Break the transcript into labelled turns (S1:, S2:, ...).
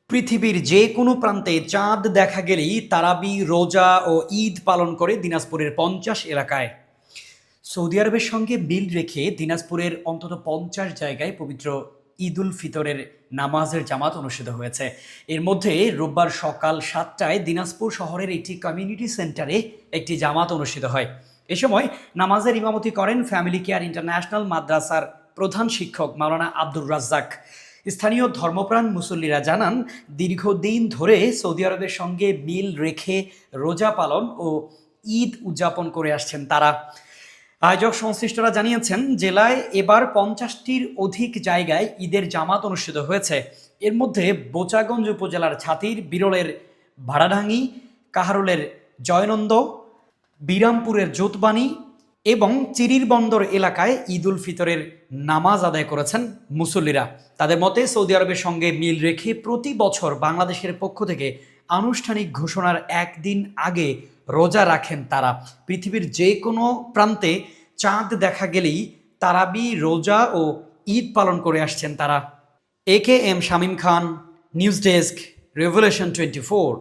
S1: পৃথিবীর যে কোনো প্রান্তে চাঁদ দেখা গেলেই তারাবি, রোজা ও ঈদ পালন করে দিনাজপুরের ৫০ এলাকায়। সৌদি আরবের সঙ্গে মিল রেখে দিনাজপুরের অন্তত ৫০ জায়গায় পবিত্র ঈদ উল ফিতরের নামাজের জামাত অনুষ্ঠিত হয়েছে। এর মধ্যে রোববার সকাল ৭টায় দিনাজপুর শহরের একটি কমিউনিটি সেন্টারে একটি জামাত অনুষ্ঠিত হয়। এ সময় নামাজের ইমামতি করেন ফ্যামিলি কেয়ার ইন্টারন্যাশনাল মাদ্রাসার প্রধান শিক্ষক মাওলানা আব্দুর রাজ্জাক। স্থানীয় ধর্মপ্রাণ মুসল্লিরা জানান, দীর্ঘদিন ধরে সৌদি আরবের সঙ্গে মিল রেখে রোজা পালন ও ঈদ উদযাপন করে আসছেন তারা। আয়োজক সংশ্লিষ্টরা জানিয়েছেন, জেলায় এবার ৫০টির অধিক জায়গায় ঈদের জামাত অনুষ্ঠিত হয়েছে। এর মধ্যে বোচাগঞ্জ উপজেলার ছাতির, বিরলের ভাড়াডাঙ্গি, কাহারোলের জয়নন্দ, বিরামপুরের জোতবানি এবং চিরির বন্দর এলাকায় ঈদ উল ফিতরের নামাজ আদায় করেছেন মুসল্লিরা। তাদের মতে, সৌদি আরবের সঙ্গে মিল রেখে প্রতি বছর বাংলাদেশের পক্ষ থেকে আনুষ্ঠানিক ঘোষণার একদিন আগে রোজা রাখেন তারা। পৃথিবীর যে কোনো প্রান্তে চাঁদ দেখা গেলেই তারাবি, রোজা ও ঈদ পালন করে আসছেন তারা। এ কে এম শামীম খান, নিউজ ডেস্ক, রেভলিউশন 24।